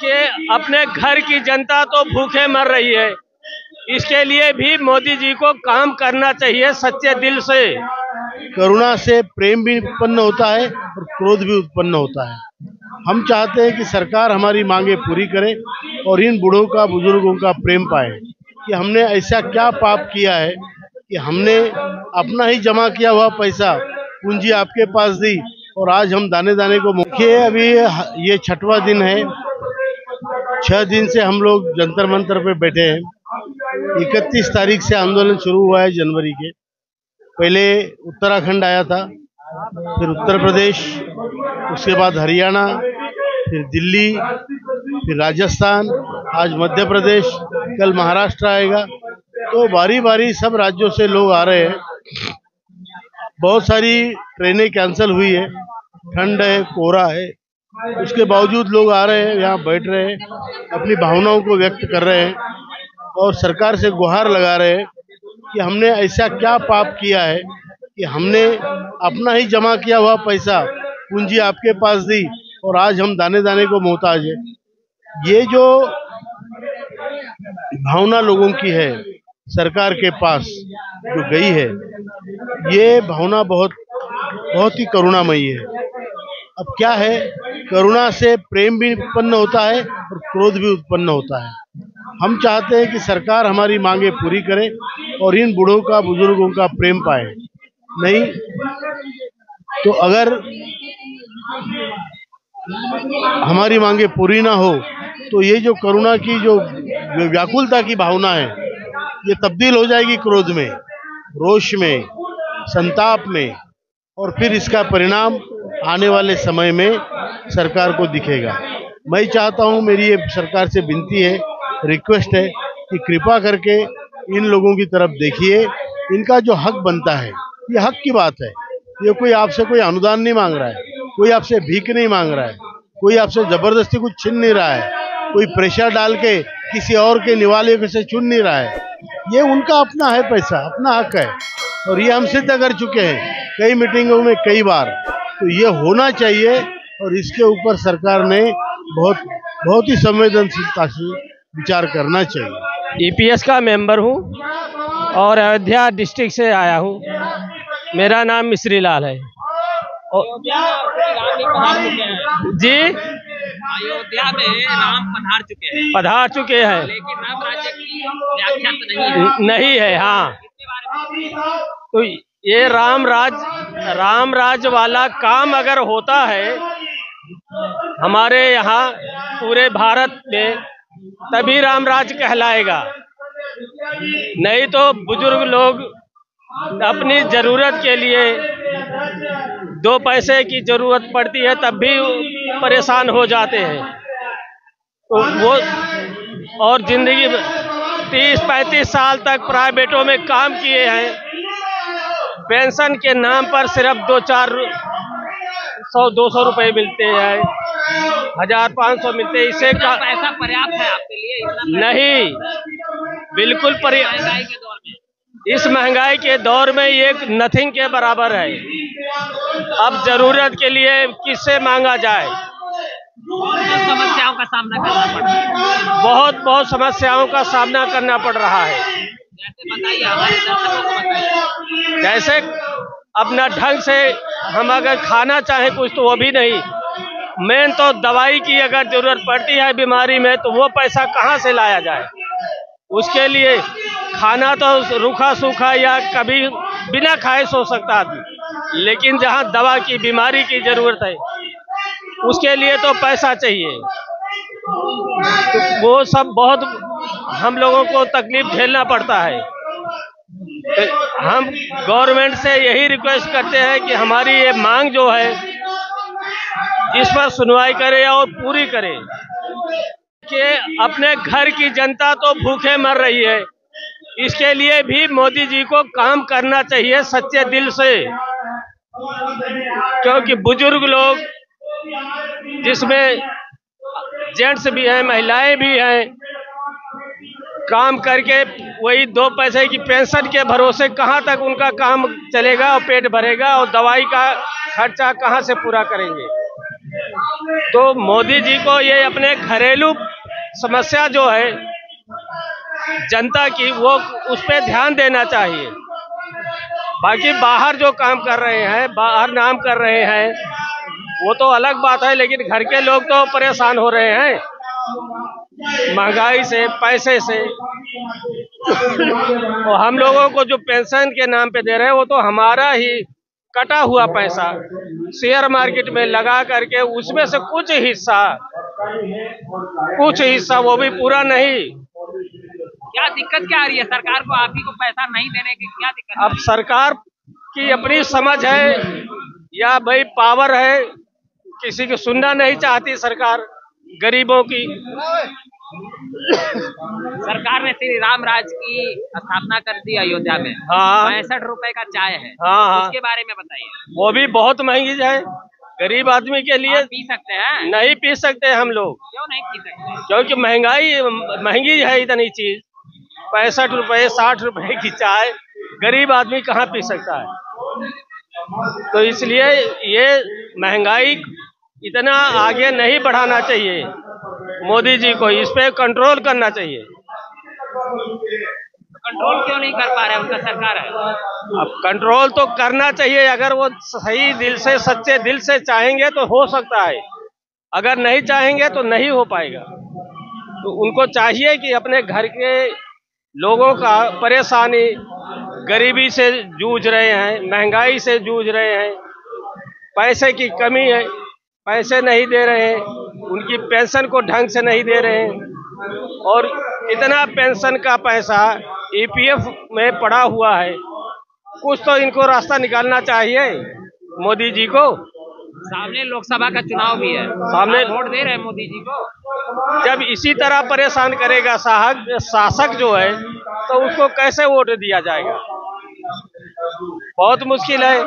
कि अपने घर की जनता तो भूखे मर रही है, इसके लिए भी मोदी जी को काम करना चाहिए सच्चे दिल से। करुणा से प्रेम भी उत्पन्न होता है और क्रोध भी उत्पन्न होता है। हम चाहते हैं कि सरकार हमारी मांगे पूरी करे और इन बूढ़ों का, बुजुर्गों का प्रेम पाए कि हमने ऐसा क्या पाप किया है कि हमने अपना ही जमा किया हुआ पैसा पूंजी आपके पास दी और आज हम दाने दाने को मुखिए। अभी ये 6वां दिन है, 6 दिन से हम लोग जंतर मंतर पे बैठे हैं। 31 तारीख से आंदोलन शुरू हुआ है जनवरी के। पहले उत्तराखंड आया था, फिर उत्तर प्रदेश, उसके बाद हरियाणा, फिर दिल्ली, फिर राजस्थान, आज मध्य प्रदेश, कल महाराष्ट्र आएगा। तो बारी बारी सब राज्यों से लोग आ रहे हैं। बहुत सारी ट्रेनें कैंसिल हुई है, ठंड है, कोहरा है, उसके बावजूद लोग आ रहे हैं, यहाँ बैठ रहे हैं, अपनी भावनाओं को व्यक्त कर रहे हैं और सरकार से गुहार लगा रहे हैं कि हमने ऐसा क्या पाप किया है कि हमने अपना ही जमा किया हुआ पैसा पूंजी आपके पास दी और आज हम दाने दाने को मोहताज है। ये जो भावना लोगों की है सरकार के पास जो गई है, ये भावना बहुत बहुत ही करुणामयी है। अब क्या है, करुणा से प्रेम भी उत्पन्न होता है और क्रोध भी उत्पन्न होता है। हम चाहते हैं कि सरकार हमारी मांगे पूरी करे और इन बूढ़ों का, बुजुर्गों का प्रेम पाए। नहीं तो अगर हमारी मांगे पूरी ना हो तो ये जो करुणा की जो व्याकुलता की भावना है, ये तब्दील हो जाएगी क्रोध में, रोष में, संताप में, और फिर इसका परिणाम आने वाले समय में सरकार को दिखेगा। मैं चाहता हूं, मेरी ये सरकार से विनती है, रिक्वेस्ट है कि कृपा करके इन लोगों की तरफ देखिए। इनका जो हक बनता है, ये हक की बात है। ये कोई आपसे कोई अनुदान नहीं मांग रहा है, कोई आपसे भीख नहीं मांग रहा है, कोई आपसे जबरदस्ती कुछ छीन नहीं रहा है, कोई प्रेशर डाल के किसी और के निवाले से चुन नहीं रहा है। ये उनका अपना है पैसा, अपना हक है और ये हम सिद्ध कर चुके हैं कई मीटिंगों में कई बार। तो ये होना चाहिए और इसके ऊपर सरकार ने बहुत ही संवेदनशीलता से विचार करना चाहिए। ईपीएस का मेंबर हूँ और अयोध्या डिस्ट्रिक्ट से आया हूँ। मेरा नाम मिश्री लाल है। जी, अयोध्या में राम पधार चुके हैं, लेकिन राम राज्य की व्याख्या तो नहीं है। हाँ, तो ये राम राज वाला काम अगर होता है हमारे यहाँ पूरे भारत में, तभी राम राज कहलाएगा। नहीं तो बुजुर्ग लोग अपनी जरूरत के लिए, 2 पैसे की जरूरत पड़ती है तब भी परेशान हो जाते हैं। तो वो और जिंदगी 30-35 साल तक प्राइवेटों में काम किए हैं, पेंशन के नाम पर सिर्फ 200 रुपए मिलते हैं, 1500 मिलते हैं। इससे का पैसा पर्याप्त है आपके लिए? नहीं, बिल्कुल महंगाई के दौर में, इस महंगाई के दौर में ये नथिंग के बराबर है। अब जरूरत के लिए किससे मांगा जाए? समस्याओं का सामना करना पड़ रहा है, बहुत समस्याओं का सामना करना पड़ रहा है। जैसे बताइए, हमारे दर्शकों को बताइए। जैसे अपना ढंग से हम अगर खाना चाहें कुछ तो वो भी नहीं। मेन तो दवाई की अगर जरूरत पड़ती है बीमारी में, तो वो पैसा कहाँ से लाया जाए? उसके लिए खाना तो रूखा सूखा या कभी बिना खाए सो सकता आदमी, लेकिन जहाँ दवा की, बीमारी की जरूरत है, उसके लिए तो पैसा चाहिए। तो वो सब बहुत हम लोगों को तकलीफ झेलना पड़ता है। तो हम गवर्नमेंट से यही रिक्वेस्ट करते हैं कि हमारी ये मांग जो है, इस पर सुनवाई करे और पूरी करे कि अपने घर की जनता तो भूखे मर रही है, इसके लिए भी मोदी जी को काम करना चाहिए सच्चे दिल से। क्योंकि बुजुर्ग लोग, जिसमें जेंट्स भी हैं, महिलाएं भी हैं, काम करके वही 2 पैसे की पेंशन के भरोसे कहाँ तक उनका काम चलेगा और पेट भरेगा, और दवाई का खर्चा कहाँ से पूरा करेंगे? तो मोदी जी को ये अपने घरेलू समस्या जो है जनता की, वो उस पर ध्यान देना चाहिए। बाकी बाहर जो काम कर रहे हैं, बाहर नाम कर रहे हैं, वो तो अलग बात है, लेकिन घर के लोग तो परेशान हो रहे हैं महंगाई से, पैसे से। और हम लोगों को जो पेंशन के नाम पे दे रहे हैं, वो तो हमारा ही कटा हुआ पैसा शेयर मार्केट में लगा करके उसमें से कुछ हिस्सा वो भी पूरा नहीं। क्या दिक्कत क्या आ रही है सरकार को, आप ही को पैसा नहीं देने की क्या दिक्कत? अब सरकार की अपनी समझ है या भाई पावर है, किसी की सुनना नहीं चाहती सरकार गरीबों की। सरकार ने श्री राम राज की स्थापना कर दी अयोध्या में। हाँ, 65 रुपए का चाय है। हाँ, उसके बारे में बताइए। वो भी बहुत महंगी है गरीब आदमी के लिए। पी सकते हैं? नहीं पी सकते हम लोग। क्यों नहीं पी सकते? क्योंकि महंगी है इतनी चीज। 65 रुपए 60 रुपए की चाय गरीब आदमी कहाँ पी सकता है। तो इसलिए ये महंगाई इतना आगे नहीं बढ़ाना चाहिए। मोदी जी को इस पे कंट्रोल करना चाहिए। कंट्रोल क्यों नहीं कर पा रहे? उनका सरकार है। अब कंट्रोल तो करना चाहिए, अगर वो सही दिल से, सच्चे दिल से चाहेंगे तो हो सकता है, अगर नहीं चाहेंगे तो नहीं हो पाएगा। तो उनको चाहिए कि अपने घर के लोगों का परेशानी, गरीबी से जूझ रहे हैं, महंगाई से जूझ रहे हैं, पैसे की कमी है, पैसे नहीं दे रहे हैं, उनकी पेंशन को ढंग से नहीं दे रहे हैं, और इतना पेंशन का पैसा ईपीएफ में पड़ा हुआ है। कुछ तो इनको रास्ता निकालना चाहिए मोदी जी को। सामने लोकसभा का चुनाव भी है, सामने वोट दे रहे हैं मोदी जी को। जब इसी तरह परेशान करेगा शासक जो है, तो उसको कैसे वोट दिया जाएगा? बहुत मुश्किल है।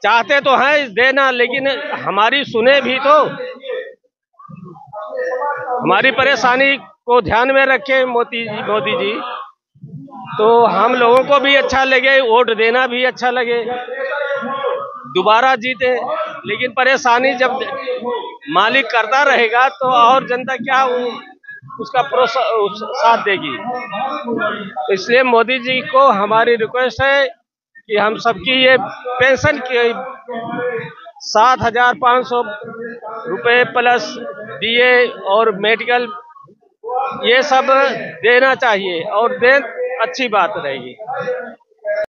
चाहते तो हैं देना, लेकिन हमारी सुने भी तो, हमारी परेशानी को ध्यान में रखे मोदी जी, तो हम लोगों को भी अच्छा लगे, वोट देना भी अच्छा लगे, दोबारा जीते। लेकिन परेशानी जब मालिक करता रहेगा तो और जनता क्या उसका साथ देगी। इसलिए मोदी जी को हमारी रिक्वेस्ट है कि हम सबकी ये पेंशन की 7,500 रुपए प्लस डीए और मेडिकल, ये सब देना चाहिए, और अच्छी बात रहेगी।